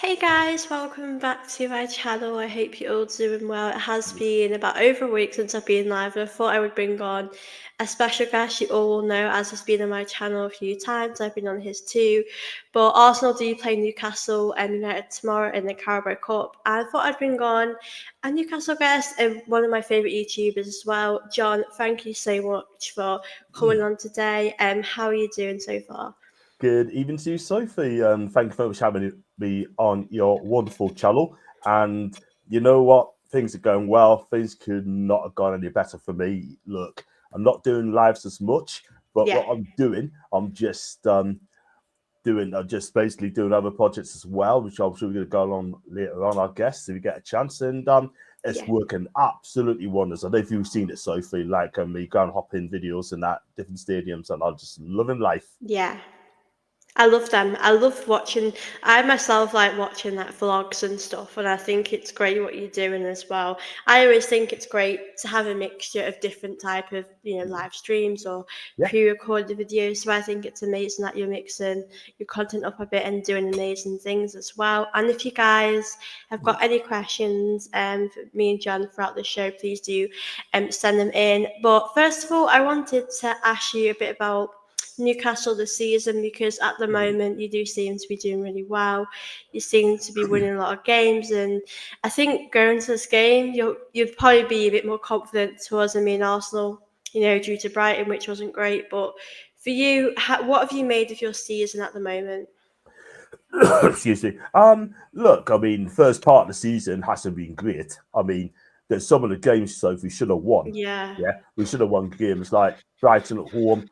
Hey guys, welcome back to my channel. I hope you're all doing well. It has been about over a week since I've been live, and I thought I would bring on a special guest you all will know as he's been on my channel a few times. I've been on his too. But Arsenal do play Newcastle and United tomorrow in the Carabao Cup. And I thought I'd bring on a Newcastle guest and one of my favourite YouTubers as well. John, thank you so much for coming on today. How are you doing so far? Good evening to you, Sophie. Thank you very much for having me on your wonderful channel. And you know what? Things are going well. Things could not have gone any better for me. Look, I'm not doing lives as much, but Yeah. what I'm doing, I'm just basically doing other projects as well, which I'm sure we're going to go on later on, I guess, if we get a chance. And it's Yeah. working absolutely wonders. I don't know if you've seen it, Sophie, like me go and hop in videos and that different stadiums, and I'm just loving life. Yeah. I love them. I love watching. I myself like watching like vlogs and stuff, and I think it's great what you're doing as well. I always think it's great to have a mixture of different type of live streams or Yeah. pre-recorded videos. So I think it's amazing that you're mixing your content up a bit and doing amazing things as well. And if you guys have got any questions for me and John throughout the show, please do send them in. But first of all, I wanted to ask you a bit about Newcastle this season because at the moment you do seem to be doing really well. You seem to be winning a lot of games, and I think going to this game, you'd probably be a bit more confident towards Arsenal. Due to Brighton, which wasn't great. But for you, what have you made of your season at the moment? Excuse me. Look, I mean, first part of the season hasn't been great. I mean, there's some of the games, so we should have won. Yeah, Yeah, we should have won games like Brighton at home,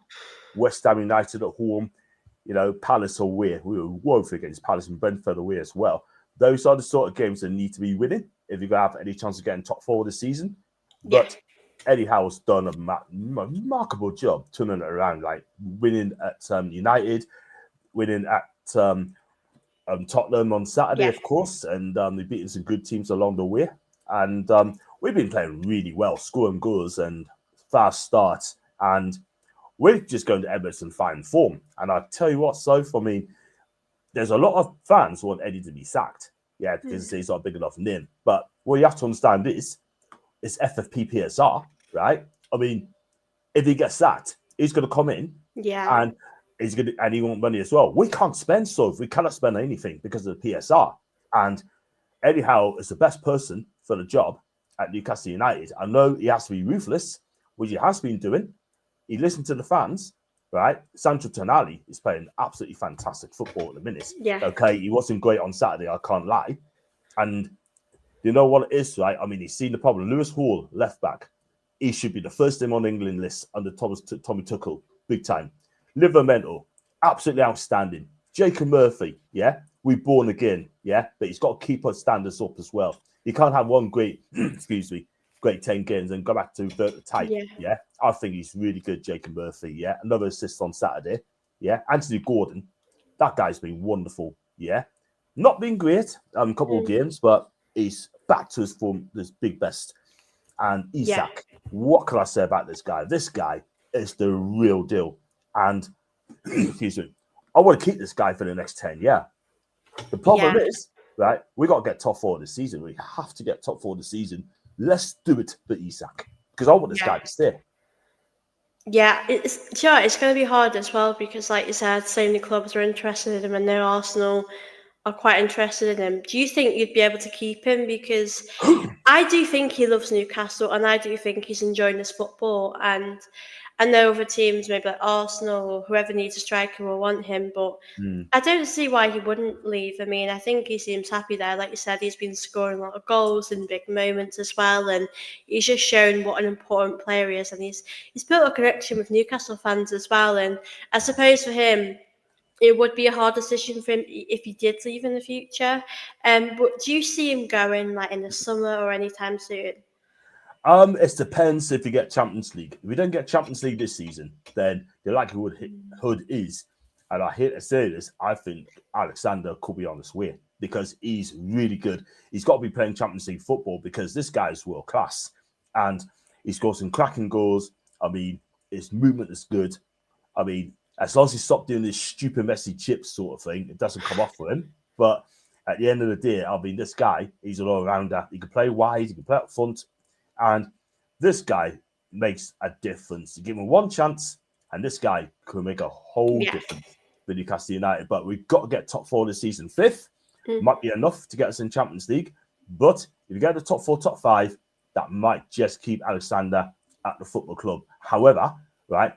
West Ham United at home, Palace away. We were woeful against Palace and Brentford away as well. Those are the sort of games that need to be winning if you're going to have any chance of getting top four this season. yeah, But Eddie Howe's done a remarkable job turning it around, like winning at United, winning at Tottenham on Saturday, yeah, of course, and they've beaten some good teams along the way. And we've been playing really well, scoring goals and fast starts. And we're just going to Emirates and find form. And I tell you what, Soph, I mean, there's a lot of fans who want Eddie to be sacked. Yeah, because mm, he's not a big enough name. But what you have to understand is, it's FFPPSR, right? I mean, if he gets sacked, he's going to come in yeah, and he want money as well. We can't spend so we cannot spend anything because of the PSR. And Eddie Howe is the best person for the job at Newcastle United. I know he has to be ruthless, which he has been doing. He listened to the fans, right? Sancho Tonali is playing absolutely fantastic football at the minute. yeah, Okay, he wasn't great on Saturday, I can't lie. And you know what it is, right? I mean, he's seen the problem. Lewis Hall, left back, he should be the first name on the England list under Tommy Tuchel, big time. Livermore, absolutely outstanding. Jacob Murphy, yeah, we born again, yeah, but he's got to keep his standards up as well. You can't have one great, excuse me, great 10 games and go back to the type, yeah, yeah. I think he's really good, Jacob Murphy, yeah. Another assist on Saturday, yeah. Anthony Gordon, that guy's been wonderful, yeah. Not been great, a couple of mm, games, but he's back to his form, this big best. And yeah, Isak, what can I say about this guy? This guy is the real deal. And excuse me, I want to keep this guy for the next 10. Yeah. The problem yeah. is, right, we got to get top four this season. We have to get top four this season. Let's do it for Isak. Because I want this Yeah. guy to stay. Yeah, it's going to be hard as well because, like you said, so many clubs are interested in him, and now Arsenal are quite interested in him. Do you think you'd be able to keep him? Because I do think he loves Newcastle, and I do think he's enjoying his football. And I know other teams, maybe like Arsenal or whoever needs a striker, will want him, but Mm, I don't see why he wouldn't leave. I think he seems happy there. Like you said, he's been scoring a lot of goals in big moments as well, and he's just shown what an important player he is. And he's built a connection with Newcastle fans as well. And I suppose for him, it would be a hard decision for him if he did leave in the future. But do you see him going like in the summer or anytime soon? It depends if we get Champions League. If we don't get Champions League this season, then the likelihood is, and I hate to say this, I think Alexander could be on his way because he's really good. He's got to be playing Champions League football because this guy is world class, and he's got some cracking goals. I mean, his movement is good. I mean, as long as he stops doing this stupid messy chips sort of thing, it doesn't come off for him. But at the end of the day, I mean, this guy, he's an all-rounder. He can play wide, he can play up front, and this guy makes a difference. You give him one chance, and this guy can make a whole difference for Newcastle United. But we've got to get top 4 this season. 5th might be enough to get us in Champions League, but if you get the top 4, top 5, that might just keep Alexander at the football club. However, right,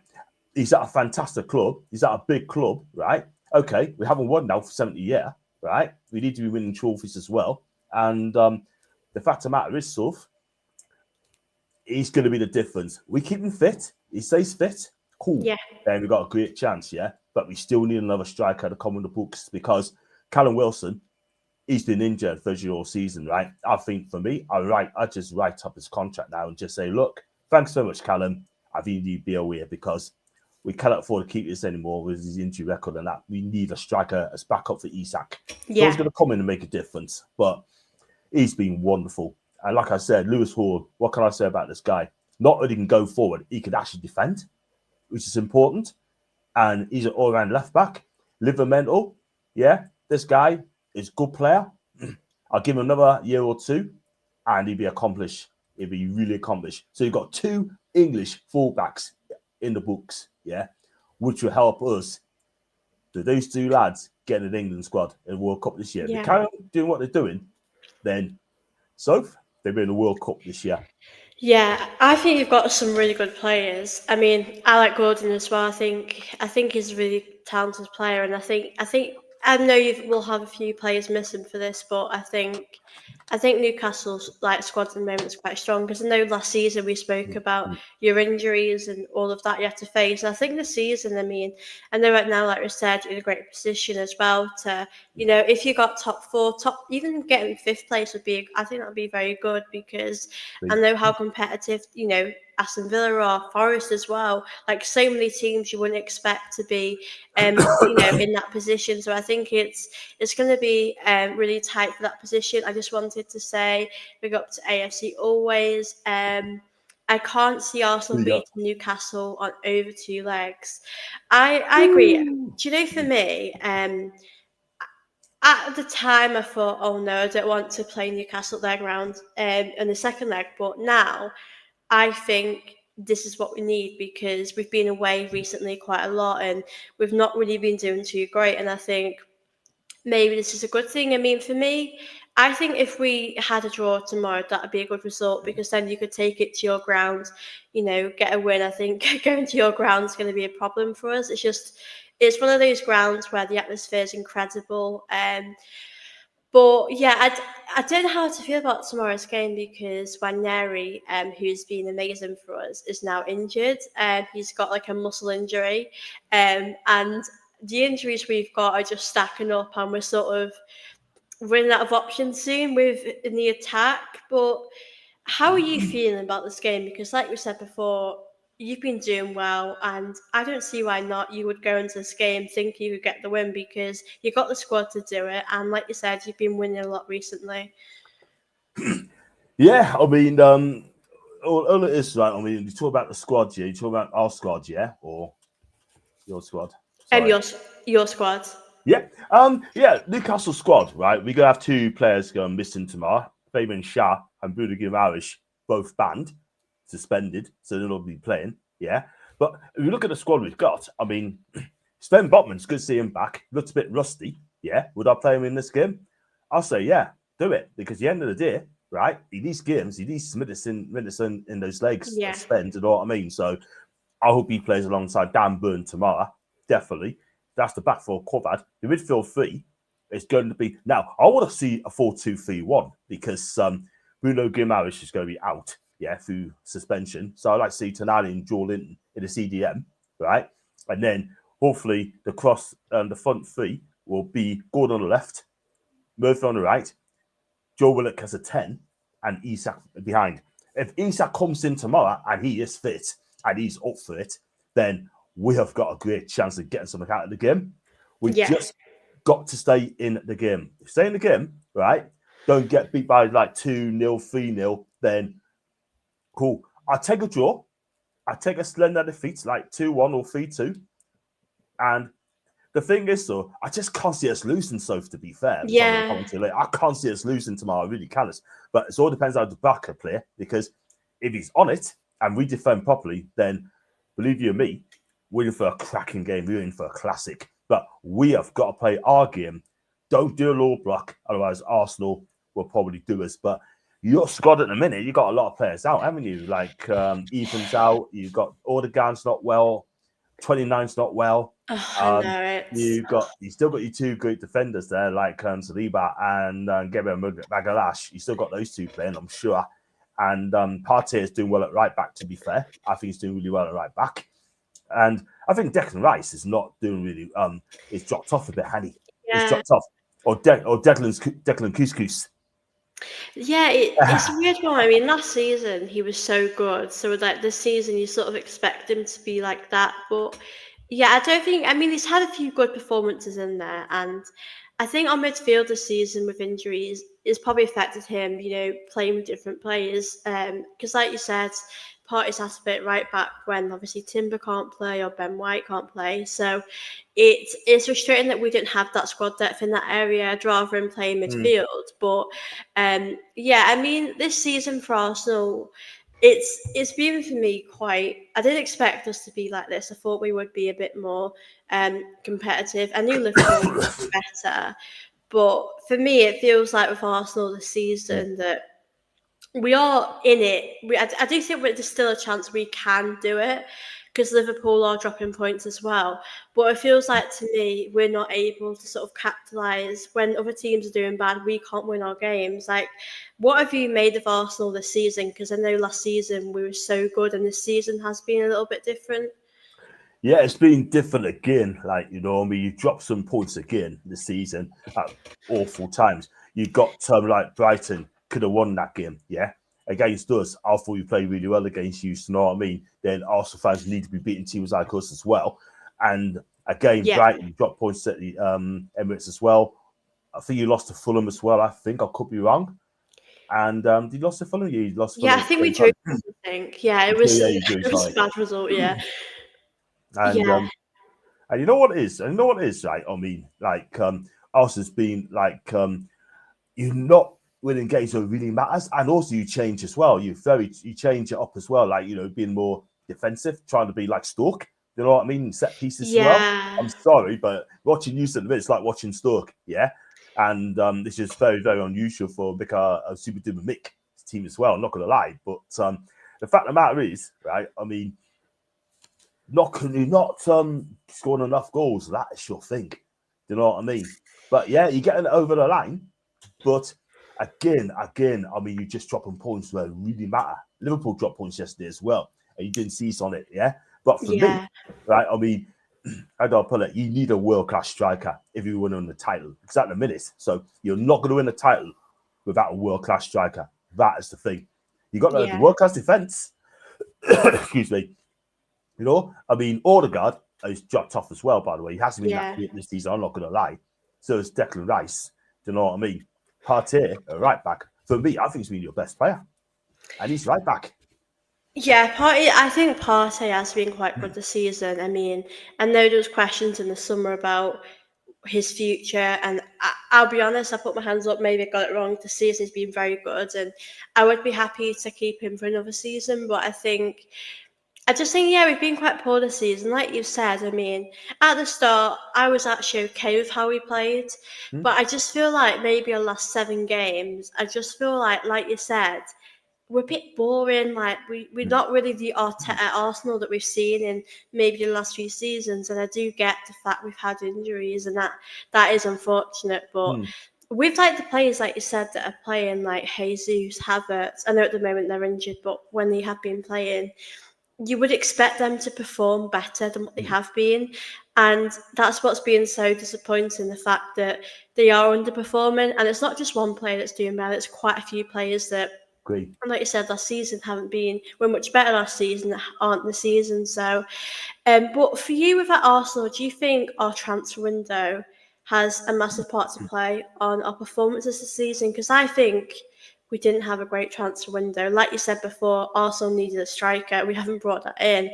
he's at a fantastic club. He's at a big club, right? Okay, we haven't won now for 70 years, right? We need to be winning trophies as well. And the fact of the matter is, he's going to be the difference. We keep him fit. He stays fit. Cool. Yeah. Then we've got a great chance, yeah? But we still need another striker to come in the books because Callum Wilson, he's been injured virtually all season, right? I think for me, I just write up his contract now and just say, look, thanks so much, Callum. I think you need to be aware because we cannot afford to keep this anymore with his injury record and that. We need a striker as backup for Isak. Yeah. He's going to come in and make a difference. But he's been wonderful. And like I said, Lewis Hall, what can I say about this guy? Not only can go forward, he can actually defend, which is important. And he's an all-round left-back. Livamental, yeah, this guy is a good player. I'll give him another year or two, and he'll be accomplished. He'll be really accomplished. So you've got 2 English fullbacks in the books, yeah, which will help us. So those 2 lads get an England squad in the World Cup this year. If they carry on doing what they're doing, then they'll be in the World Cup this year. Yeah, I think you've got some really good players. I mean, I like Gordon as well. I think he's a really talented player, and I think I know you will have a few players missing for this, but I think Newcastle's squad at the moment is quite strong because I know last season we spoke about your injuries and all of that you have to face. And I think this season, I mean, I know right now, like we said, you're in a great position as well to, if you got top 4, even getting 5th place I think that would be very good because I know how competitive, Aston Villa or Forest as well. Like so many teams you wouldn't expect to be, in that position. So I think it's going to be really tight for that position. I just wanted to say big up to AFC always. I can't see Arsenal beating Newcastle on over 2 legs. I agree. Do you know, for me, at the time I thought, oh no, I don't want to play Newcastle at their ground in the second leg. But now I think this is what we need because we've been away recently quite a lot and we've not really been doing too great. And I think maybe this is a good thing. I mean, for me, I think if we had a draw tomorrow, that would be a good result because then you could take it to your ground, get a win. I think going to your ground is going to be a problem for us. It's one of those grounds where the atmosphere is incredible. But yeah, I don't know how to feel about tomorrow's game because Waneri, who's been amazing for us, is now injured. He's got a muscle injury, and the injuries we've got are just stacking up, and we're sort of running out of options soon in the attack. But how are you feeling about this game? Because like we said before, you've been doing well, and I don't see why not. You would go into this game thinking you would get the win because you got the squad to do it, and like you said, you've been winning a lot recently. Yeah, I mean, all it is, right? I mean, you talk about the squad, yeah. You talk about our squad, yeah, or your squad. Sorry. Your squad. Yeah, Newcastle squad, right? We're gonna have 2 players going missing tomorrow. Fabian Shah and Bruno Guimaraes both banned, suspended, so they'll be playing. Yeah, but if you look at the squad we've got, I mean, Sven Botman's good to see him back. Looks a bit rusty. Yeah, would I play him in this game? I'll say yeah, do it because at the end of the day, right? He needs games. He needs medicine in those legs. Yeah. Spend, you know what I mean? So I hope he plays alongside Dan Burn tomorrow. Definitely. That's the back four covered. The midfield 3 is going to be now. I want to see a 4-2-3-1 because Bruno Guimaraes is going to be out, through suspension. So I'd like to see Tonali and Joe Linton in the CDM, right? And then hopefully the cross and the front 3 will be Gordon on the left, Murphy on the right, Joe Willock as a 10, and Isak behind. If Isak comes in tomorrow and he is fit and he's up for it, then we have got a great chance of getting something out of the game. We've just got to stay in the game. Stay in the game, right? Don't get beat by 2-0, 3-0, then cool. I'll take a draw. I'll take a slender defeat, 2-1 or 3-2. And The thing is, though, I just can't see us losing, Soph, to be fair. Which I'm going to Yeah. comment to later. I can't see us losing tomorrow. I really can't. But it all depends how the backer play, because if he's on it and we defend properly, then believe you me, we're in for a cracking game. We're in for a classic. But we have got to play our game. Don't do a low block, otherwise Arsenal will probably do us. But your squad at the minute, you got a lot of players out, haven't you? Like Ethan's out, you've got Odegaard's not well, 29's not well. Oh, I know it's. You still got your two great defenders there, like Saliba and Gabriel Magalhaes. You still got those two playing, I'm sure. And Partey is doing well at right back. To be fair, I think he's doing really well at right back. And I think Declan Rice is not doing really. He's dropped off a bit, hasn't he? He's Yeah. dropped off, or Declan Couscous. Yeah, it's a weird one. I mean, last season he was so good. So like this season, you sort of expect him to be like that. But yeah, I don't think. I mean, he's had a few good performances in there, and I think our midfield this season with injuries has probably affected him. You know, playing with different players. Because like you said, Partey's has to be right back when obviously Timber can't play or Ben White can't play. So it's frustrating that we didn't have that squad depth in that area. I'd rather him play midfield, but yeah, I mean, this season for Arsenal, it's been for me quite. I didn't expect us to be like this. I thought we would be a bit more competitive. I knew Liverpool would be better, but for me, it feels like with Arsenal this season that we are in it. I do think there's still a chance we can do it because Liverpool are dropping points as well. But it feels like to me we're not able to sort of capitalise when other teams are doing bad. We can't win our games. Like, what have you made of Arsenal this season? Because I know last season we were so good, and this season has been a little bit different. Yeah, it's been different again. Like, you dropped some points again this season at awful times. You got like Brighton could have won that game, yeah. Against us, I thought we played really well against you. So, you know what I mean? Then Arsenal fans need to be beating teams like us as well. And again, Yeah. Brighton dropped points at the Emirates as well. I think you lost to Fulham as well. I think I could be wrong. And you lost to Fulham. You lost. Yeah, Fulham. I think we drew. I think. Yeah, it was. Yeah, you drew. It was Sorry. a bad result. Yeah. And Yeah. And you know what it is? And you know what it is, right? I mean, like us has been like you're not winning games that really matters, and also you change as well. You change it up as well, like being more defensive, trying to be like Stoke. You know what I mean? Set pieces as well. Yeah. I'm sorry, but watching you at the minute, it's like watching Stoke, yeah. And this is very, very unusual for a Super Duper Mick team as well. I'm not going to lie, but the fact of the matter is, right? I mean, not scoring enough goals. That is your thing. Do you know what I mean? But yeah, you're getting it over the line. But again, I mean, you're just dropping points where it really matter. Liverpool dropped points yesterday as well, and you didn't seize on it, yeah? But for me, right, I mean, how do I put it? You need a world-class striker if you want to win the title. Because at the minute, so you're not going to win the title without a world-class striker. That is the thing. You got the world-class defense. Excuse me. I mean, Odegaard is dropped off as well, by the way. He hasn't been that great this season, I'm not going to lie. So it's Declan Rice. Do you know what I mean? Partey, right back. For me, I think he's been your best player. And he's right back. Yeah, I think Partey has been quite good this season. I mean, I know there was questions in the summer about his future, and I'll be honest, I put my hands up, maybe I got it wrong. The season's been very good, and I would be happy to keep him for another season, but I just think, yeah, we've been quite poor this season. Like you said, I mean, at the start, I was actually okay with how we played, but I just feel like maybe our last 7 games, I just feel like you said, we're a bit boring. Like we're not really the Arsenal that we've seen in maybe the last few seasons. And I do get the fact we've had injuries, and that is unfortunate. But with like the players, like you said, that are playing, like Jesus, Havertz, I know at the moment they're injured, but when they have been playing, you would expect them to perform better than what they have been. And that's what's been so disappointing, the fact that they are underperforming. And it's not just one player that's doing well, it's quite a few players that, Great. and like you said, last season were much better last season, aren't the season. So, but for you with that Arsenal, do you think our transfer window has a massive part to play on our performances this season? Because I think we didn't have a great transfer window. Like you said before, Arsenal needed a striker. We haven't brought that in.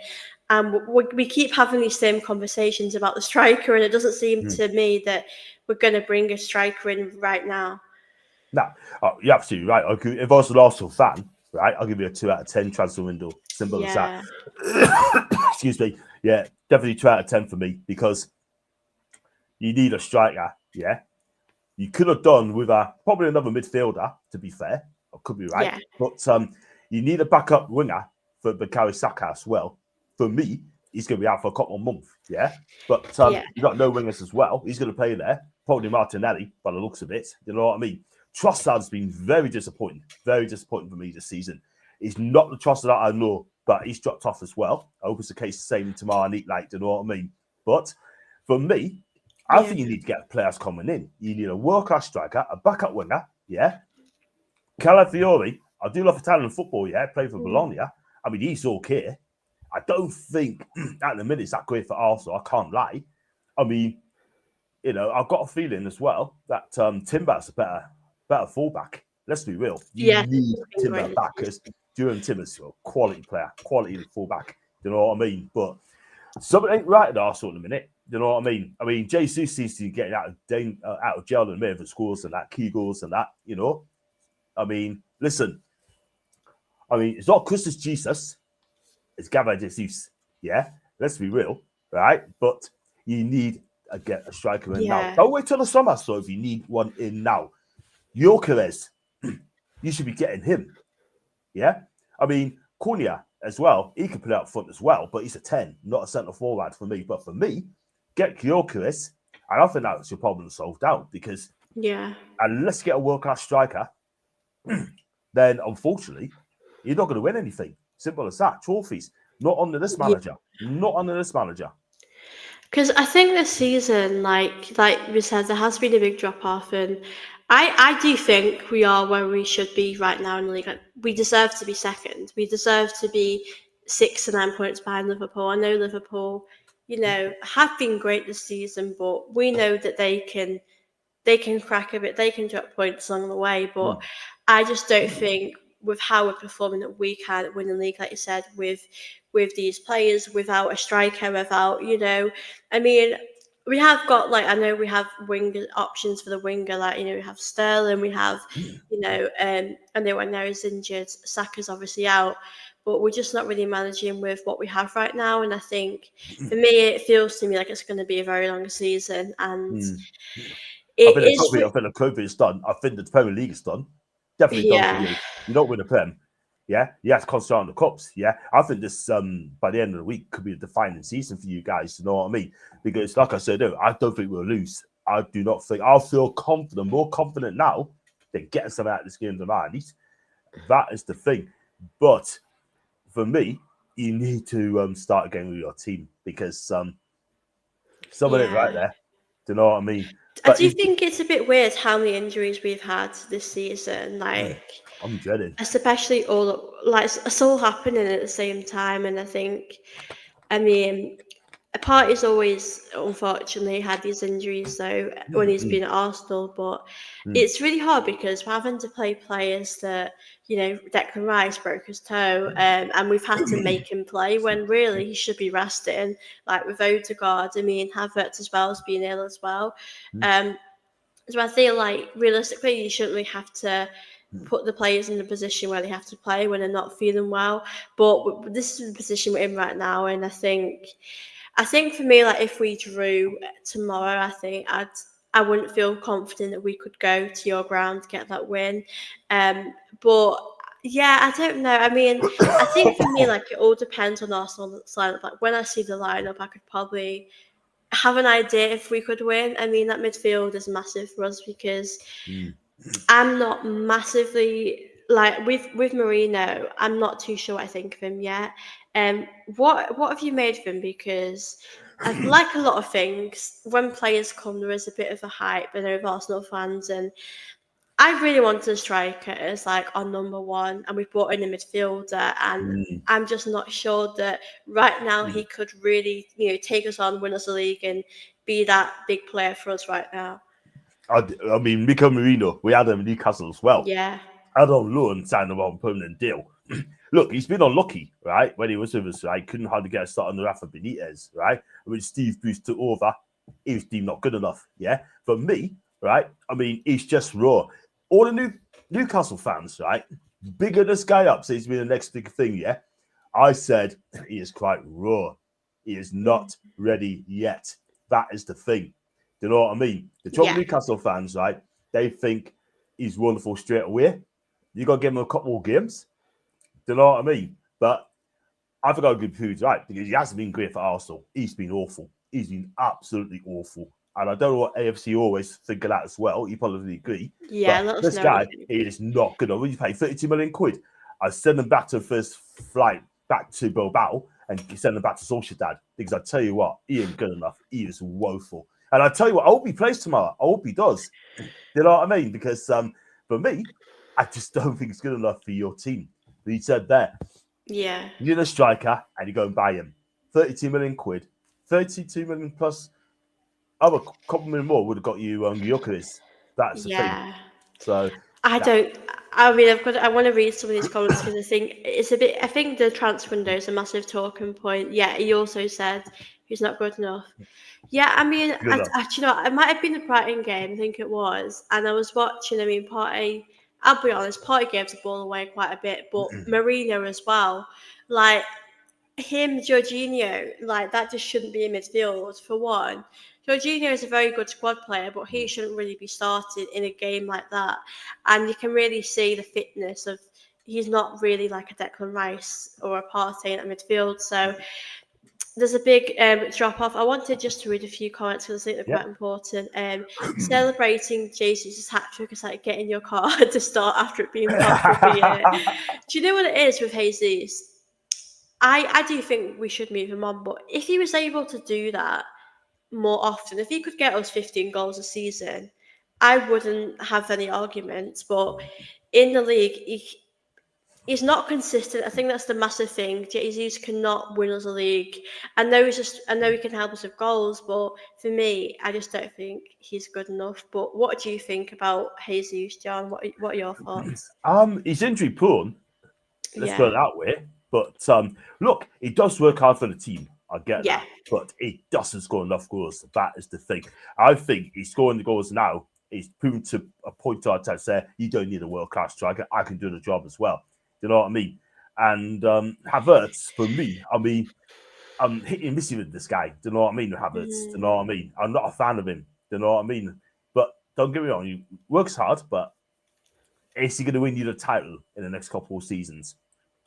And we keep having these same conversations about the striker, and it doesn't seem to me that we're going to bring a striker in right now. No, you're absolutely right. If I was an Arsenal fan, right, I'll give you a 2 out of 10 transfer window. Simple as that. Excuse me. Yeah, definitely 2 out of 10 for me, because you need a striker. Yeah, you could have done with probably another midfielder, to be fair. I could be right. Yeah. But you need a backup winger for Bukayo Saka as well. For me, he's going to be out for a couple of months. Yeah. But you got no wingers as well. He's going to play there. Probably Martinelli, by the looks of it. You know what I mean? Trossard's been very disappointing for me this season. He's not the Trossard that I know, but he's dropped off as well. I hope it's the case the same tomorrow night, like, you know what I mean? But for me, I think you need to get players coming in. You need a world-class striker, a backup winger, yeah. Calafiori, I do love Italian football, yeah, played for Bologna. I mean, he's okay. I don't think at the minute it's that great for Arsenal, I can't lie. I mean, you know, I've got a feeling as well that Timber's a better fullback. Let's be real. You need Timber back, because Durham Timber's a quality player, quality fullback. You know what I mean? But something ain't right at Arsenal in a minute. You know what I mean? I mean, Jesus seems to be getting out of jail in a minute for scores and that, key goals and that, you know. I mean, listen. I mean, it's not Christus Jesus. It's Gabriel Jesus. Yeah? Let's be real, right? But you need to get a striker in now. Don't wait till the summer, so if you need one in now. Gyökeres, you should be getting him. Yeah? I mean, Cunha as well, he can play up front as well, but he's a 10, not a centre forward for me. But for me, get Gyökeres, and I think that's your problem solved out, because unless you get a world-class striker, then unfortunately, you're not going to win anything. Simple as that. Trophies. Not under this manager. Not under this manager. Because I think this season, like we said, there has been a big drop-off, and I do think we are where we should be right now in the league. Like, we deserve to be second. We deserve to be 6 to 9 points behind Liverpool. I know Liverpool, you know, have been great this season, but we know that they can crack a bit, they can drop points along the way. But I just don't think with how we're performing that we can win the league, like you said, with these players, without a striker, without, you know, I mean, we have got, like, I know we have winger options for the winger, like, you know, we have Sterling, we have, you know, I know when there is injured, Saka's obviously out, but we're just not really managing with what we have right now. And I think for me, it feels to me like it's going to be a very long season. And I think the COVID is done. I think the Premier League is done. Definitely done for you. You don't win the Prem. Yeah, you have to concentrate on the cups. Yeah, I think this by the end of the week could be a defining season for you guys. You know what I mean? Because, like I said, I don't think we'll lose. I do not think. I feel confident, more confident now than getting something out of this game tonight. That is the thing. But for me, you need to start again with your team, because some of it right there. Do you know what I mean? But I do think it's a bit weird how many injuries we've had this season. Like, I'm dreading. Especially it's all happening at the same time. And I think, I mean, a party's always unfortunately had these injuries though when he's been at Arsenal, but it's really hard because we're having to play players that, you know, Declan Rice broke his toe, and we've had to make him play when really he should be resting, like with Odegaard. I mean, Havertz as well has been ill as well. So I feel like realistically you shouldn't really have to put the players in a position where they have to play when they're not feeling well. But this is the position we're in right now, and I think for me, like, if we drew tomorrow, I think I wouldn't feel confident that we could go to your ground to get that win. But yeah, I don't know. I mean, I think for me, like, it all depends on Arsenal's lineup. Like, when I see the lineup, I could probably have an idea if we could win. I mean, that midfield is massive for us because I'm not massively, like, with Mourinho, I'm not too sure what I think of him yet. What have you made of him? Because like a lot of things, when players come, there is a bit of a hype, I know, of Arsenal fans, and I really wanted a striker as like our number one, and we brought in a midfielder, and I'm just not sure that right now he could really, you know, take us on, win us the league, and be that big player for us right now. I mean, Mikel Merino, we had him in Newcastle as well. Yeah. I don't know and signed him on a permanent deal. look, he's been unlucky, right? When he was with us, right? Couldn't hardly get a start on the Rafa Benitez, right? When Steve Bruce took over, he was deemed not good enough, yeah? For me, right? I mean, he's just raw. All the Newcastle fans, right? Bigger this guy up, so he's been the next big thing, yeah? I said he is quite raw. He is not ready yet. That is the thing. Do you know what I mean? The trouble Yeah. Newcastle fans, right? They think he's wonderful straight away. You got to give him a couple more games. Do you know what I mean? But I've got to give Poods right because he hasn't been great for Arsenal. He's been awful. He's been absolutely awful. And I don't know what AFC always think of that as well. You probably agree. Yeah, But let us this know what guy, you think. he is not good. When you pay 32 million quid, I send him back to the first flight back to Bilbao and send him back to Sociedad because I tell you what, he ain't good enough. He is woeful. And I tell you what, I hope he plays tomorrow. I hope he does. You know what I mean? Because for me, I just don't think it's good enough for your team. But you said there, Yeah. you need a striker and you go and buy him. 32 million quid, 32 million plus other couple million more would have got you Gyökeres. That's the thing. Yeah. So I that don't. I mean, I want to read some of these comments because I think it's a bit. I think the transfer window is a massive talking point. Yeah, he also said he's not good enough. Yeah, I mean, good enough. you know, it might have been the Brighton game. I think it was, and I was watching. I mean, Partey. I'll be honest, Partey gave the ball away quite a bit, but Mourinho as well. Like him, Jorginho, like that just shouldn't be in midfield for one. Jorginho is a very good squad player, but he shouldn't really be started in a game like that. And you can really see the fitness of he's not really like a Declan Rice or a Partey in that midfield. So there's a big drop off. I wanted just to read a few comments because I think they're Yeah. quite important. Celebrating Jesus' hat trick is like getting your car to start after it being parked for a year. Do you know what it is with Jesus? I do think we should move him on, but if he was able to do that more often, if he could get us 15 goals a season, I wouldn't have any arguments. But in the league, he's not consistent. I think that's the massive thing. Jesus cannot win us a league. I know he can help us with goals, but for me, I just don't think he's good enough. But what do you think about Jesus, John? What are your thoughts? He's injury prone. Let's put Yeah, it that way. But look, he does work hard for the team. I get yeah, that, but he doesn't score enough goals. That is the thing. I think he's scoring the goals now. He's proven to a point to our test there. You don't need a world class striker. I can do the job as well. You know what I mean? And Havertz, for me, I mean, I'm hitting and missing with this guy. Do you know what I mean? Havertz. Do you know what I mean? I'm not a fan of him. Do you know what I mean? But don't get me wrong, he works hard, but is he going to win you the title in the next couple of seasons?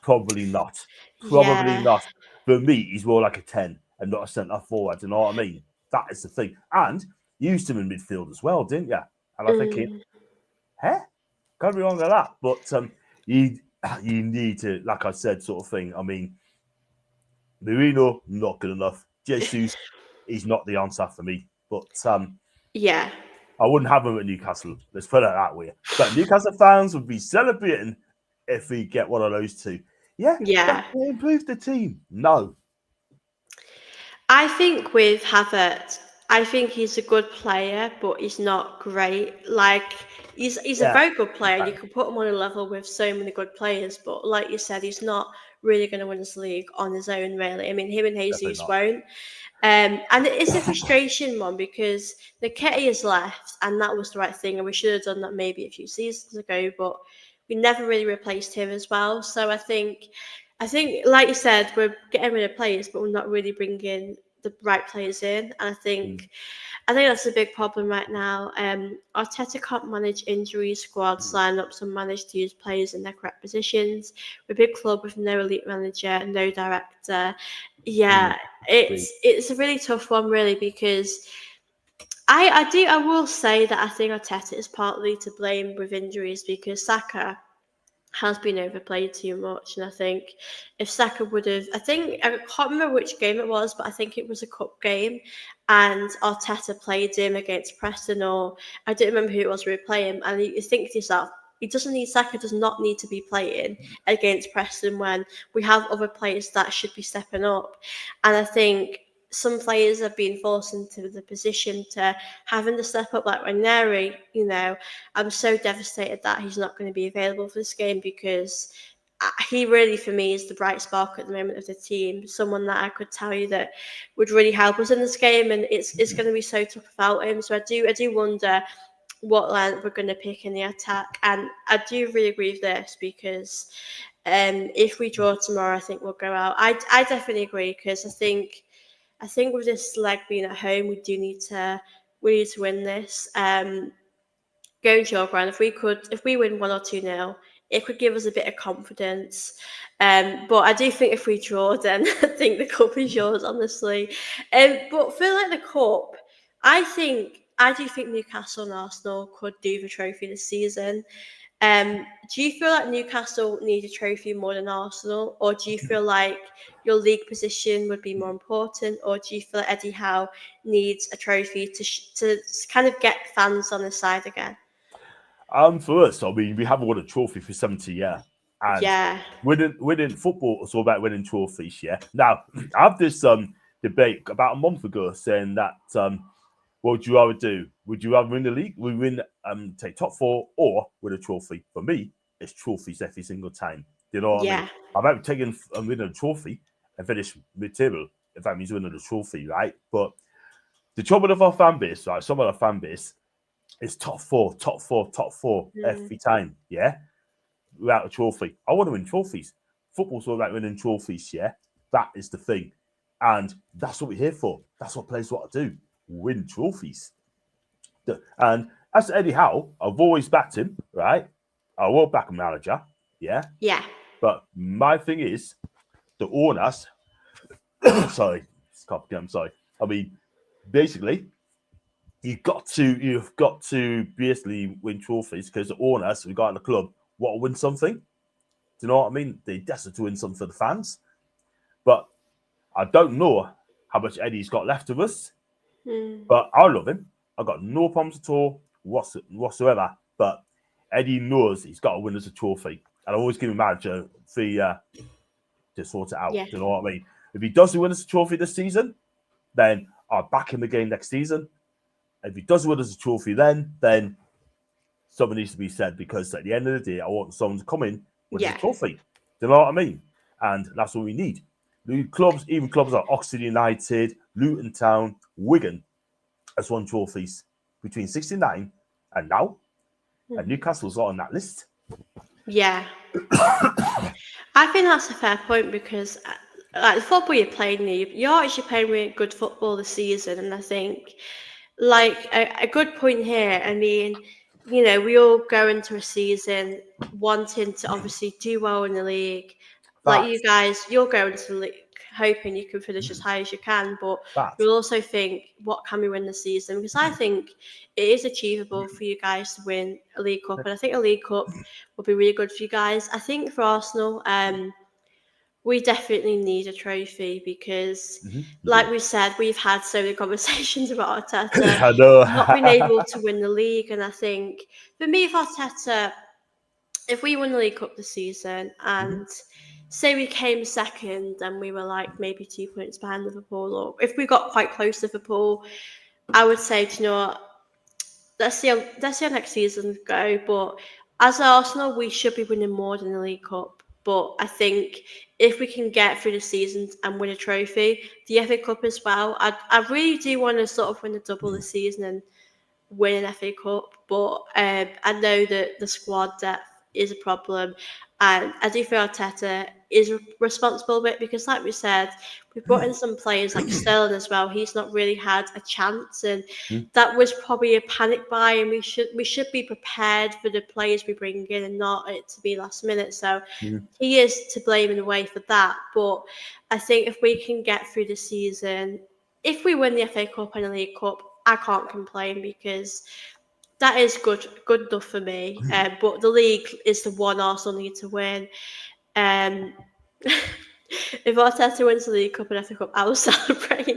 Probably not. Probably yeah. not. For me, he's more like a 10 and not a centre forward. You know what I mean? That is the thing. And you used him in midfield as well, didn't you? And I'm thinking, Mm. huh? Can't be wrong with that. But you you need to, like I said, sort of thing. I mean, Marino, not good enough. Jesus, he's not the answer for me. But Yeah, I wouldn't have him at Newcastle. Let's put it that way. But Newcastle fans would be celebrating if we get one of those two. Yeah, that yeah. will improve the team. No. I think with Havertz, I think he's a good player, but he's not great. Like he's a Yeah. very good player. You Right. can put him on a level with so many good players, but like you said, he's not really going to win this league on his own. Really, I mean, him and Definitely Jesus not. won't. And it is a frustration one because Nketiah has left, and that was the right thing, and we should have done that maybe a few seasons ago, but we never really replaced him as well. So I think, like you said, we're getting rid of players, but we're not really bringing the right players in. And Mm. I think that's a big problem right now. Arteta can't manage injuries, squads, lineups, and manage to use players in their correct positions. We're a big club with no elite manager, no director. Mm. Yeah, Agreed. it's a really tough one, really, because I will say that I think Arteta is partly to blame with injuries because Saka has been overplayed too much. And I think if Saka would have, I can't remember which game it was, but I think it was a cup game, and Arteta played him against Preston, or I don't remember who it was we were playing. And you think to yourself, Saka does not need to be playing against Preston when we have other players that should be stepping up. And I think some players have been forced into the position to having to step up, like Ranieri. I'm so devastated that he's not going to be available for this game because he really, for me, is the bright spark at the moment of the team. Someone that I could tell you that would really help us in this game, and it's going to be so tough without him. So I do wonder what line we're going to pick in the attack, and I do really agree with this because if we draw tomorrow, I think we'll go out. I definitely agree because I think with this leg being at home, we need to win this. Going to your ground, if we win 1 or 2-0, it could give us a bit of confidence. But I do think if we draw, then I think the cup is yours, honestly. But for like the cup, I do think Newcastle and Arsenal could do the trophy this season. Do you feel like Newcastle need a trophy more than Arsenal, or do you feel like your league position would be more important, or do you feel like Eddie Howe needs a trophy to kind of get fans on his side again? For us, I mean, we haven't won a trophy for 70 years. And Yeah. winning football is all about winning trophies, yeah. Now, I have this debate about a month ago saying that what would you rather do? Would you rather win the league? We win take top 4 or win a trophy? For me, it's trophies every single time. Do you know what I mean? I might be taking and winning a trophy and finish mid-table if that means winning a trophy, right? But the trouble with our fan base, right? Some of the fan base is top 4 every time, yeah? Without a trophy. I want to win trophies. Football's all about winning trophies, yeah? That is the thing. And that's what we're here for. That's what players want to do. Win trophies. And as Eddie Howe, I've always backed him, right? I won't back a manager, yeah? Yeah. But my thing is, the owners, sorry, I'm sorry. I mean, basically, you've got to basically win trophies because the owners we got in the club want to win something. Do you know what I mean? They desperate to win something for the fans. But I don't know how much Eddie's got left of us. But I love him. I've got no problems at all whatsoever. But Eddie knows he's got to win us a trophy. And I always give him a manager to sort it out. Yeah. Do you know what I mean? If he doesn't win us a trophy this season, then I'll back him again next season. If he doesn't win us a trophy then something needs to be said because at the end of the day, I want someone to come in with a trophy. Do you know what I mean? And that's what we need. Even clubs like Oxford United, Luton Town, Wigan has won trophies between 69 and now. And Newcastle's not on that list. Yeah. I think that's a fair point because like the football you're playing, you're actually playing really good football this season. And I think like a good point here, I mean, you know, we all go into a season wanting to obviously do well in the league. Like you guys, you're going to the league hoping you can finish as high as you can, but you'll also think, what can we win this season? Because I think it is achievable for you guys to win a League Cup, and I think a League Cup will be really good for you guys. I think for Arsenal, we definitely need a trophy because, like we said, we've had so many conversations about Arteta not being able to win the league, and I think for me, for Arteta, if we won the League Cup this season and say we came second and we were like maybe 2 points behind Liverpool, or if we got quite close to Liverpool, I would say, do you know what, let's see how next season go. But as Arsenal, we should be winning more than the League Cup. But I think if we can get through the season and win a trophy, the FA Cup as well, I really do want to sort of win a double this season and win an FA Cup. But I know that the squad depth is a problem. And I do feel Arteta is responsible a bit because, like we said, we've brought in some players like Sterling as well. He's not really had a chance, and that was probably a panic buy. And we should be prepared for the players we bring in, and not it to be last minute. So he is to blame in a way for that. But I think if we can get through the season, if we win the FA Cup and the League Cup, I can't complain because that is good enough for me. But the league is the one Arsenal need to win. If Arteta wins the League Cup and FA Cup, I will celebrate. I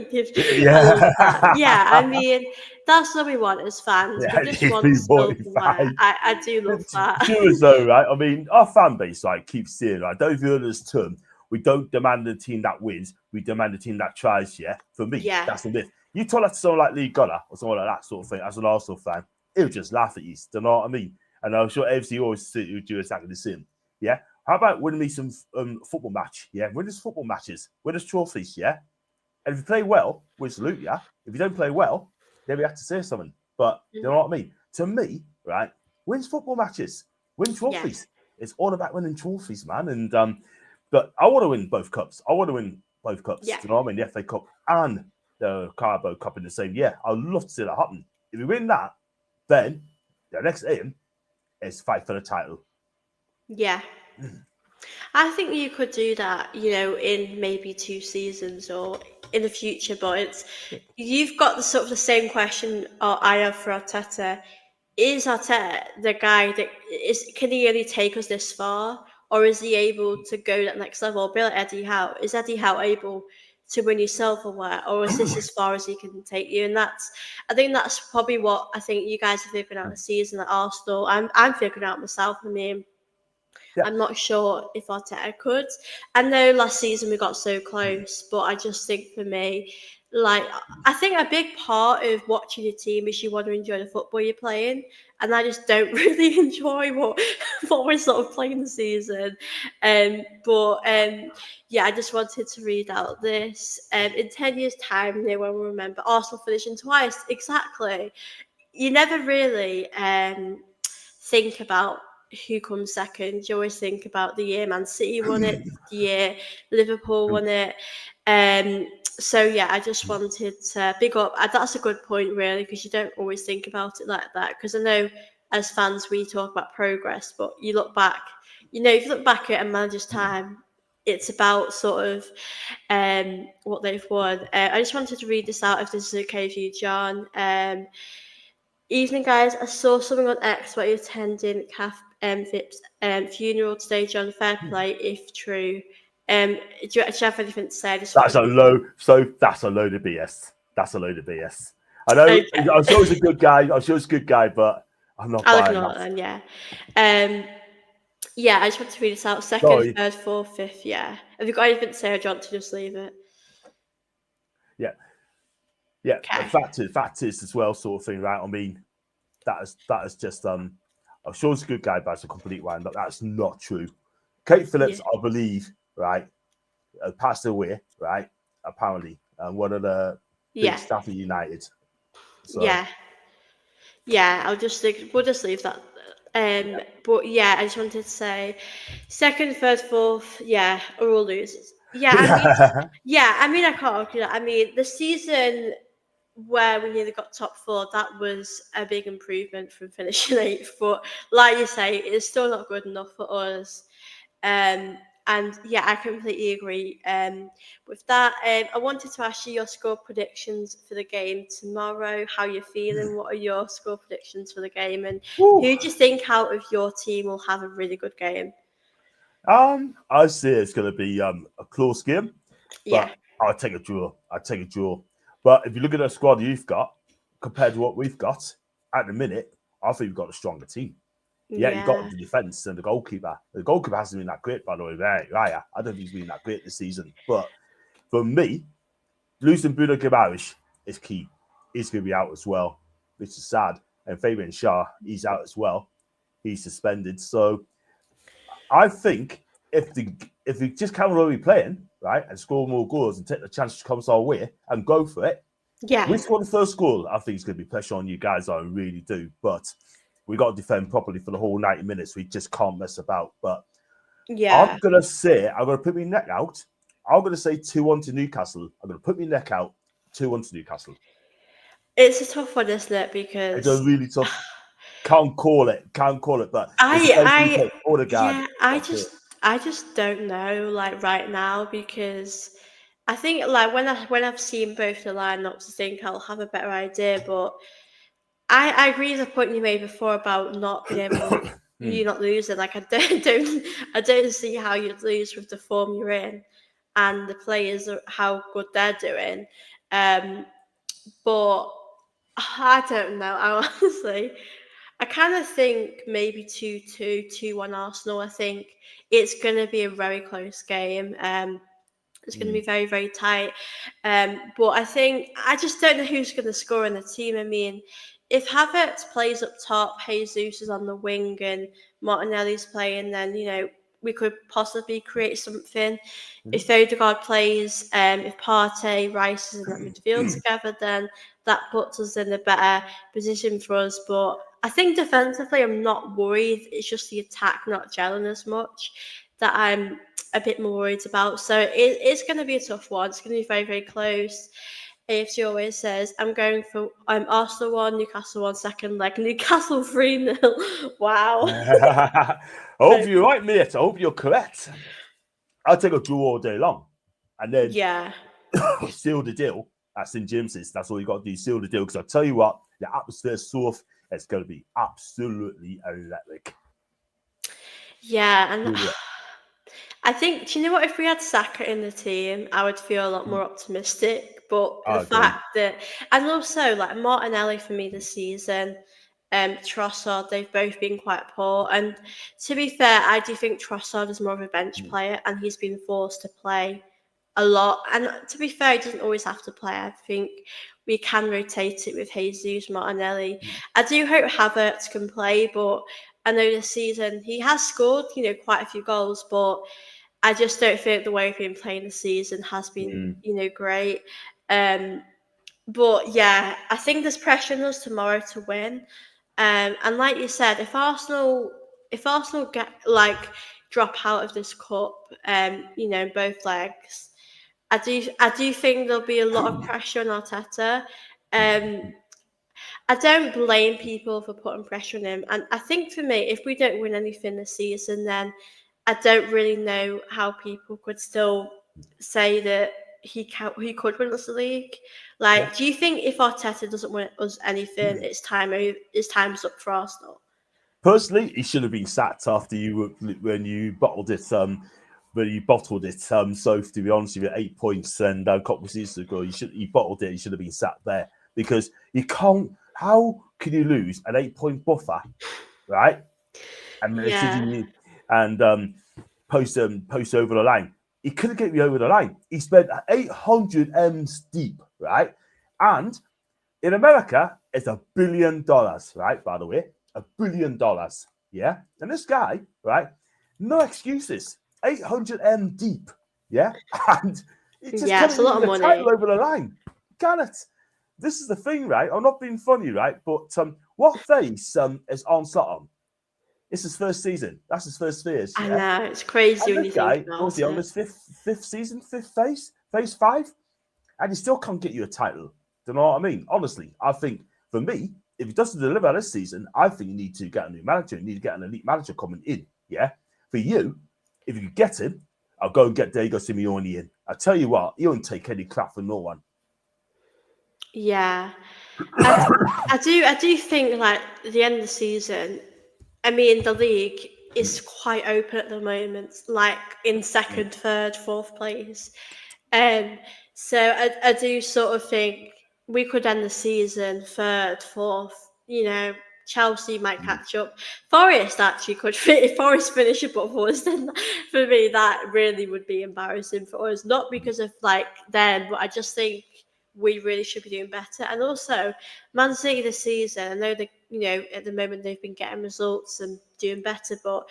love that. Yeah, I mean, that's what we want as fans. Yeah, we just want silverware. I do love that. True as though, right? I mean, our fan base like keeps saying, I don't feel this term. We don't demand a team that wins. We demand a team that tries. Yeah, for me, that's the myth. You tell that to someone like Lee Gunner or someone like that sort of thing as an Arsenal fan, he'll just laugh at you. Do you know what I mean? And I'm sure AFC always do exactly the same. Yeah. How about winning me some football match? Yeah, win us football matches, win us trophies. Yeah, and if you play well, we salute you. If you don't play well, then we have to say something. But you know what I mean? To me, right, wins football matches, win Yeah. trophies. It's all about winning trophies, man. And but I want to win both cups. I want to win both cups. Yeah. Do you know what I mean? The FA Cup and the Carabao Cup in the same year. I'd love to see that happen. If we win that, then the next aim is fight for the title. Yeah. I think you could do that, in maybe 2 seasons or in the future, but you've got the sort of the same question I have for Arteta. Is Arteta the guy can he really take us this far? Or is he able to go that next level? Be like Eddie Howe. Is Eddie Howe able to win you silverware? Or is this as far as he can take you? And I think that's probably what I think you guys are figuring out the season at Arsenal. I'm figuring out myself. I mean, Yeah. I'm not sure if Arteta could. I know last season we got so close, but I just think for me, I think a big part of watching your team is you want to enjoy the football you're playing, and I just don't really enjoy what we're sort of playing this season. Yeah, I just wanted to read out this. In 10 years' time, no one will remember Arsenal finishing twice. Exactly. You never really think about who comes second. You always think about the year Man City won it, the year Liverpool won it. So yeah, I just wanted to big up. That's a good point, really, because you don't always think about it like that. Because I know as fans we talk about progress, but you look back. If you look back at a manager's time, it's about sort of what they've won. I just wanted to read this out if this is okay for you, John. Evening, guys. I saw something on X about you attending Kath Phipps' funeral today, John. Fair play, if true. Do you have anything to say? That's a load of BS. That's a load of BS. I know. Okay. I'm sure he's a good guy. But I'm not I'll buying ignore that. it then, yeah. Yeah, I just want to read this out. Second, Sorry. third, fourth, fifth, yeah. Have you got anything to say, or do you want to just leave it? Yeah. Yeah. Okay. The fact is as well, sort of thing, right? I mean, that is just I'm sure he's a good guy, but it's a complete wind up. That's not true. Kate Phillips, Yeah. I believe, right, passed away, right? Apparently, one of the big Yeah. staff of United. So Yeah. Yeah, we'll just leave that. But yeah, I just wanted to say, second, third, fourth, yeah, are all losers. I mean, I can't argue that. I mean, the season where we nearly got top four, that was a big improvement from finishing eighth. But like you say, it's still not good enough for us. And yeah, I completely agree with that. I wanted to ask you your score predictions for the game tomorrow. How you're feeling? What are your score predictions for the game? And who do you think out of your team will have a really good game? I see it's going to be a close game, Yeah, but I'll take a draw. But if you look at the squad you've got compared to what we've got at the minute, I think we've got a stronger team. Yeah, you've got yeah, the defense and the goalkeeper. The goalkeeper hasn't been that great, by the way. Right? I don't think he's been that great this season. But for me, losing Bruno Guimaraes is key. He's going to be out as well, which is sad. And Fabian Schär, he's out as well. He's suspended. So I think if we just carry on what we're playing, right, and score more goals and take the chance to come our way and go for it, yeah, we score the first goal. I think it's going to be pressure on you guys. I really do. But we got to defend properly for the whole 90 minutes. We just can't mess about. But yeah. I'm going to put my neck out. I'm going to say 2-1 to Newcastle. I'm going to put my neck out 2-1 to Newcastle. It's a tough one, isn't it? It's a Because really tough. Can't call it. But it's yeah, I That's just don't know, like right now, because I think like when I've seen both the lineups, I think I'll have a better idea. But I agree with the point you made before about not being able, you not losing. Like I don't see how you'd lose with the form you're in and the players how good they're doing. But I don't know. I kind of think maybe 2-2, 2-1 Arsenal. I think it's going to be a very close game. It's going to be very, very tight. But I just don't know who's going to score in the team. I mean, if Havertz plays up top, Jesus is on the wing, and Martinelli's playing, then we could possibly create something. If Odegaard plays, if Partey, Rice is in that midfield together, then that puts us in a better position for us. But I think defensively, I'm not worried. It's just the attack not gelling as much that I'm a bit more worried about. So it's going to be a tough one. It's going to be very, very close. AFC always says, I'm going for Arsenal 1, Newcastle 1, second leg, Newcastle 3-0. Wow. I hope you're right, mate. I hope you're correct. I'll take a draw all day long. And then seal the deal at St. James's. That's all you got to do, seal the deal. Because I'll tell you what, the atmosphere is so it's going to be absolutely electric. Yeah, and I think, do you know what? If we had Saka in the team, I would feel a lot more optimistic. But the fact that, and also like Martinelli for me this season, Trossard, they've both been quite poor. And to be fair, I do think Trossard is more of a bench player, and he's been forced to play a lot. And to be fair, he doesn't always have to play. I think we can rotate it with Jesus, Martinelli. I do hope Havertz can play, but I know this season he has scored, quite a few goals, but I just don't think the way we've been playing this season has been, great. But yeah, I think there's pressure on us tomorrow to win. And like you said, if Arsenal get drop out of this cup, both legs, I do think there'll be a lot of pressure on Arteta. I don't blame people for putting pressure on him, and I think for me, if we don't win anything this season, then I don't really know how people could still say that he could win us the league. Do you think if Arteta doesn't win us anything, it's time's up for Arsenal? Personally, he should have been sacked after when you bottled it. So to be honest with you, 8 points and a couple of seasons ago, he bottled it. He should have been sacked there because you can't. How can you lose an 8-point buffer, right? And post over the line. He couldn't get me over the line. He spent 800 M's deep, right? And in America, it's $1 billion, right? By the way, $1 billion, yeah. And this guy, right? No excuses. 800 M deep, yeah. And it's just a lot of money. title over the line. Can it? This is the thing, right? I'm not being funny, right? But what face is Onslaught on? It's his first season. That's his first phase. I know, it's crazy when you think about it. Was he on his fifth season, fifth phase 5? And he still can't get you a title. Do you know what I mean? Honestly, I think for me, if he doesn't deliver this season, I think you need to get a new manager. You need to get an elite manager coming in, yeah? For you, if you get him, I'll go and get Diego Simeone in. I tell you what, he won't take any crap from no one. Yeah, I do think at the end of the season, I mean the league is quite open at the moment, in second, third, fourth place. So I do sort of think we could end the season third, fourth. Chelsea might catch up. Forest actually could fit. If Forest finish above us, then for me that really would be embarrassing for us. Not because of them, but I just think we really should be doing better. And also, Man City this season, I know that at the moment they've been getting results and doing better, but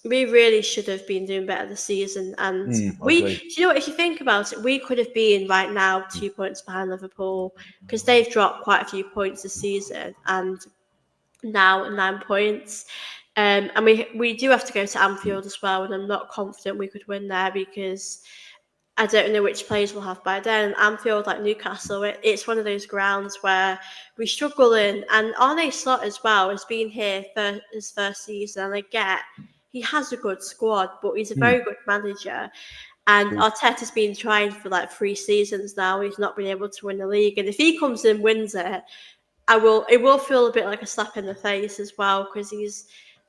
we really should have been doing better this season. And if you think about it, we could have been right now 2 points behind Liverpool because they've dropped quite a few points this season and now 9 points. And we do have to go to Anfield as well, and I'm not confident we could win there because I don't know which players we'll have by then. Anfield, like Newcastle, it's one of those grounds where we struggle in. And Arne Slot as well has been here for his first season. And he has a good squad, but he's a very good manager. And Arteta's been trying for 3 seasons now. He's not been able to win the league. And if he comes in and wins it, it will feel a bit like a slap in the face as well because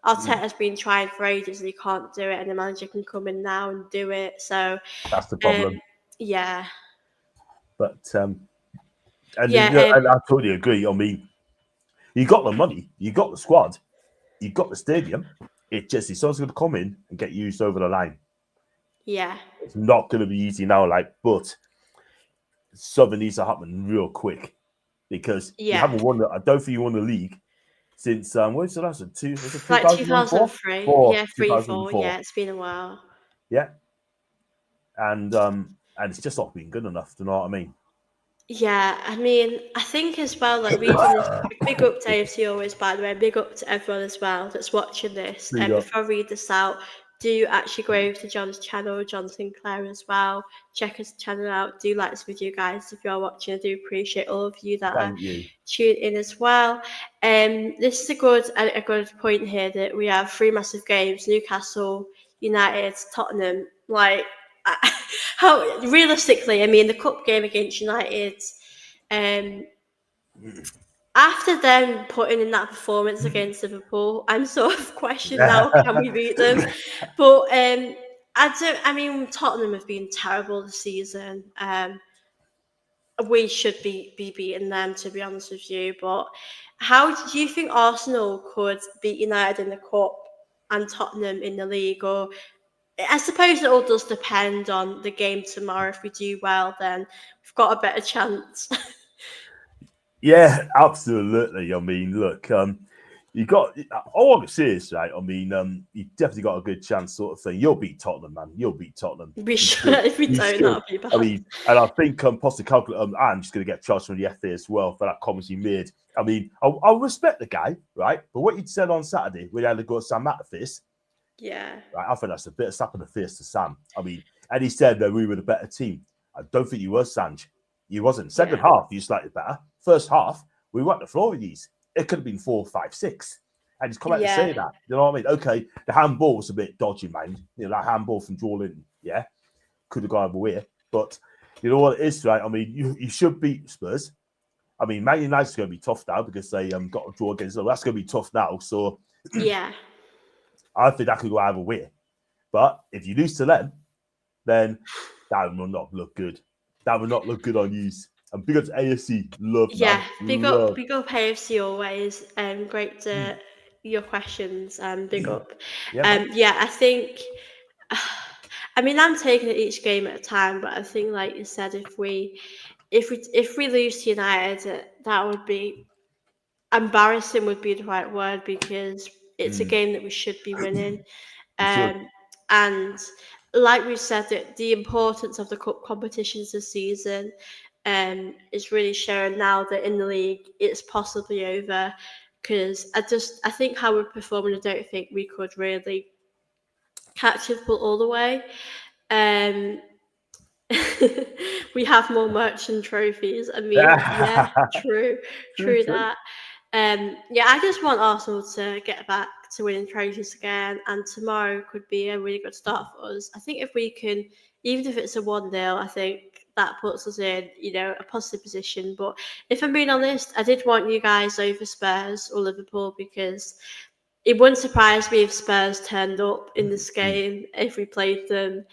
Arteta's been trying for ages and he can't do it, and the manager can come in now and do it. So that's the problem. Yeah. But and I totally agree. I mean, you got the money, you got the squad, you got the stadium. It's just someone's going to come in and get used over the line. Yeah. It's not going to be easy now, but something needs to happen real quick because you haven't won. I don't think you won the league since when was the last one? Was it Like 2004? 2003. Four, Yeah, 3, 4. 2004. Yeah, it's been a while. Yeah, and it's just not been good enough. Do you know what I mean? Yeah, I mean, I think as well, like reading this, big up Dave to you always, by the way, big up to everyone as well that's watching this. Big And up. before I read this out, do actually go over to John's channel, John Sinclair as well. Check his channel out. Do like this video, guys, if you're watching. I do appreciate all of you that are Thank you. tuned in as well. This is a good point here that we have three massive games: Newcastle, United, Tottenham. Like, how realistically, I mean, the cup game against United, um, after them putting in that performance against Liverpool, I'm sort of questioning now, can we beat them? But I mean, Tottenham have been terrible this season. We should be beating them, to be honest with you. But how do you think Arsenal could beat United in the cup and Tottenham in the league? Or I suppose it all does depend on the game tomorrow. If we do well, then we've got a better chance. Yeah, absolutely. I mean, look, you got all I can say is right. I mean, you definitely got a good chance, sort of thing. You'll beat Tottenham, man. You'll beat Tottenham. We You should. should. If we You don't, should. that'll be I bad. mean, and I think possibly I'm just going to get charged from the FA as well for that comment he made. I mean, I'll respect the guy, right? But what you said on Saturday, we had to go Sam Matterface, Yeah. right? I think that's a bit of slap in the face to Sam. I mean, and he said that we were the better team. I don't think you were, Sanj. You wasn't. Second Yeah. half, you slightly better. First half, we went the floor with these. It could have been 4, 5, 6. And he's come out to say that. You know what I mean? Okay, the handball was a bit dodgy, man. You know, that handball from Joe Linton, yeah, could have gone away. But you know what it is, right? I mean, you should beat Spurs. I mean, Man United's going to be tough now because they got a draw against them. That's going to be tough now. So Yeah. I think that could go either way. But if you lose to them, then that will not look good. That will not look good on you. And big up to AFC. Love, Yeah. man. Love. Big up AFC always. Great to your questions. Big up. Yeah, man. Yeah, I think I mean I'm taking it each game at a time, but I think like you said, if we lose to United, that would be embarrassing would be the right word because it's a game that we should be winning. You should. And like we said, the importance of the cup competitions this season is really showing now that in the league it's possibly over. Because I think how we're performing, I don't think we could really catch Liverpool all the way. Um, we have more merch and trophies. I mean, yeah, true, true that. Yeah, I just want Arsenal to get back to winning trophies again, and tomorrow could be a really good start for us. I think if we can, even if it's a 1-0, I think that puts us in, a positive position. But if I'm being honest, I did want you guys over Spurs or Liverpool because it wouldn't surprise me if Spurs turned up in this game if we played them.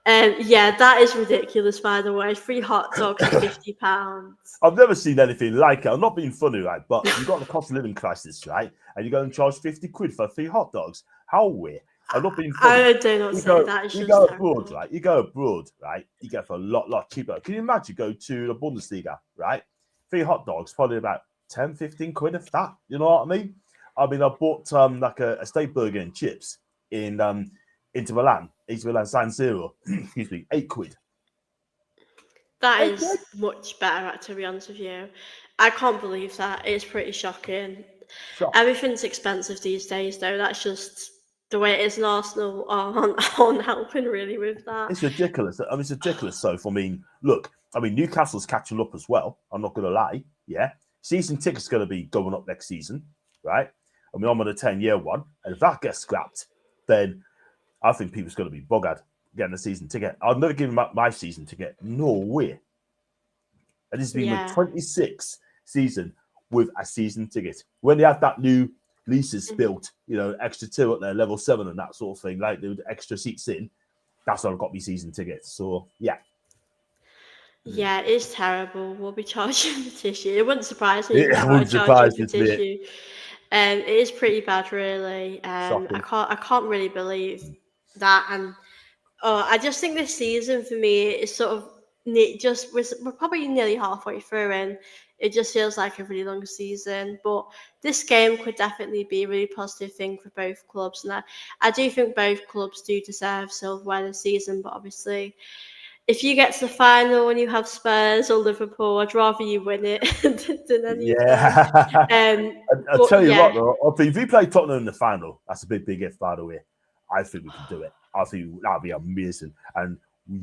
Yeah, that is ridiculous, by the way. 3 hot dogs for £50. I've never seen anything like it. I'm not being funny, right? But you've got the cost of living crisis, right? And you're going to charge 50 quid for 3 hot dogs. How weird. I'm not being funny. I do not say that. It's you just go terrible. abroad, right? You go abroad, right? You get for a lot cheaper. Can you imagine go to the Bundesliga, right? 3 hot dogs, probably about 10, 15 quid if that. You know what I mean? I mean, I bought like a steak burger and chips in Inter Milan San Siro. Excuse me, 8 quid. That is much better, to be honest with you. I can't believe that. It's pretty shocking. Everything's expensive these days, though. That's just the way it is, and Arsenal aren't helping really with that. It's ridiculous. I mean, it's ridiculous. So, I mean, look, I mean, Newcastle's catching up as well. I'm not going to lie. Yeah. Season ticket's going to be going up next season, right? I mean, I'm on a 10-year one. And if that gets scrapped, then I think people's going to be buggered getting a season ticket. I've never given up my season ticket. No way. And this has been my 26th season with a season ticket. When they had that new leases built, extra 2 at their level 7 and that sort of thing, like the extra seats in, that's what I got me season tickets. So, yeah. Yeah, it's terrible. We'll be charging for tissue. It wouldn't surprise me if It we wouldn't started surprise charging for me. tissue. It is pretty bad, really. Shocking. I can't really believe that. And I just think this season for me is sort of we're probably nearly halfway through, and it just feels like a really long season. But this game could definitely be a really positive thing for both clubs. And I do think both clubs do deserve silverware this season. But obviously, if you get to the final and you have Spurs or Liverpool, I'd rather you win it than any of them. Yeah. I'll But tell you yeah, what, though, if we play Tottenham in the final, that's a big if, by the way. I think we can do it. I think that'll be amazing. And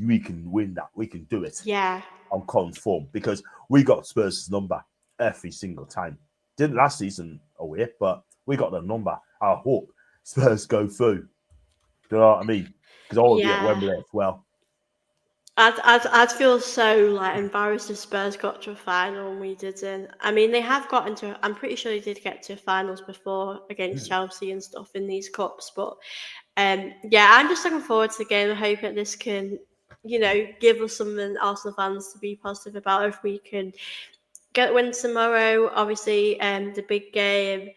we can win that. We can do it yeah. on conform because we got Spurs' number every single time. Didn't last season away, but we got the number. I hope Spurs go through. Do you know what I mean? Because I want to be at Yeah, Wembley as well. I'd feel so like embarrassed if Spurs got to a final and we didn't. I mean, they have gotten to. I'm pretty sure they did get to finals before against Chelsea and stuff in these cups. But yeah, I'm just looking forward to the game. I hope that this can, give us something Arsenal fans to be positive about. If we can get win tomorrow, obviously, the big game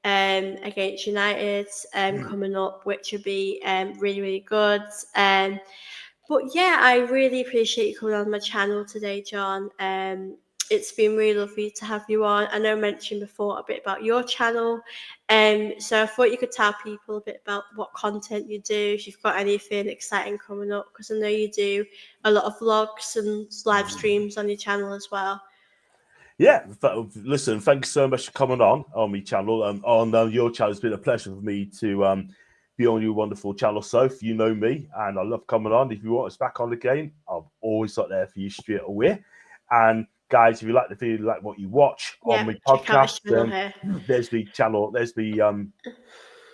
against United coming up, which would be really really good. But yeah, I really appreciate you coming on my channel today, John. It's been really lovely to have you on. I know I mentioned before a bit about your channel. So I thought you could tell people a bit about what content you do, if you've got anything exciting coming up, because I know you do a lot of vlogs and live streams on your channel as well. Yeah, listen, thanks so much for coming on my channel. On your channel, it's been a pleasure for me to be on your wonderful channel, Soph. You know me, and I love coming on. If you want us back on again, I'm always up there for you straight away. And guys, if you like the video, like what you watch on Yeah, my check out his podcast, channel here. there's the channel. There's the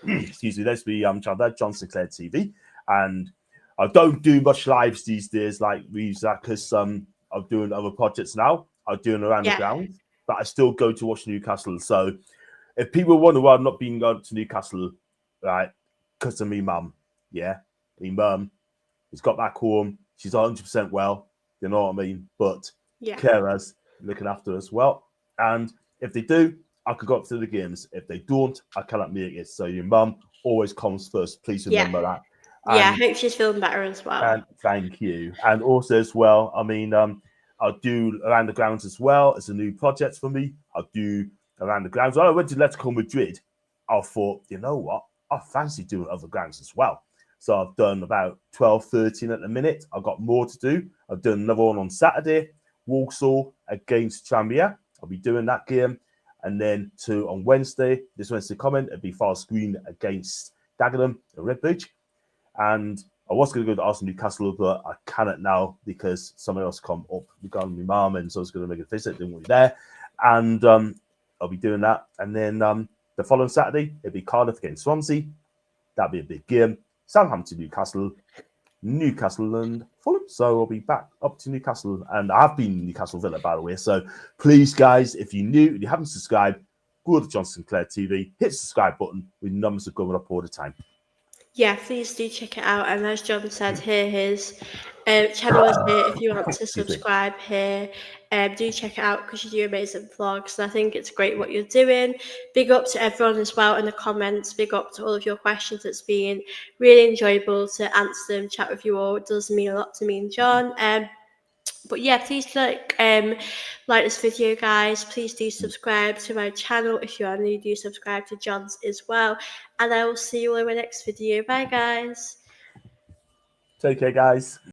excuse me. There's the channel. That's John Sinclair TV, and I don't do much lives these days like we use that because I'm doing other projects now. I'm doing around the Yeah, ground, but I still go to watch Newcastle. So if people wonder why I'm not being going to Newcastle, right, because of me mum, yeah, me mum, she's got back home. She's 100% well, you know what I mean? But yeah, carers looking after us well. And if they do, I could go up to the games. If they don't, I cannot make it. So your mum always comes first. Please yeah, remember that. yeah. I And hope she's feeling better as well. thank you. And also as well, I mean, I'll do around the grounds as well. It's a new project for me. I'll do around the grounds. When I went to Atletico Madrid, I thought, you know what? I fancy doing other grounds as well. So I've done about 12, 13 at the minute. I've got more to do. I've done another one on Saturday, Walsall against Tranmere. I'll be doing that game. And then on Wednesday, this Wednesday coming, it'll be Forest Green against Dagenham at Redbridge. And I was going to go to Arsenal Newcastle, but I cannot now because something else come up regarding my mum, and so I was going to make a visit. Didn't want to be there, and I'll be doing that. And then the following Saturday, it'll be Cardiff against Swansea. That'll be a big game. Southampton, Newcastle and Fulham. So I'll be back up to Newcastle, and I have been in Newcastle Villa, by the way. So please, guys, if you're new and you haven't subscribed, go to John Sinclair TV, hit the subscribe button. With numbers are going up all the time. Yeah, please do check it out. And as John said, here his channel is here. If you want to Excuse me. subscribe here, do check it out because you do amazing vlogs. And I think it's great what you're doing. Big up to everyone as well in the comments. Big up to all of your questions. It's been really enjoyable to answer them, chat with you all. It does mean a lot to me and John. But yeah, please like this video, guys. Please do subscribe to my channel if you are new. Do subscribe to John's as well, and I will see you in my next video. Bye, guys. Take care, guys.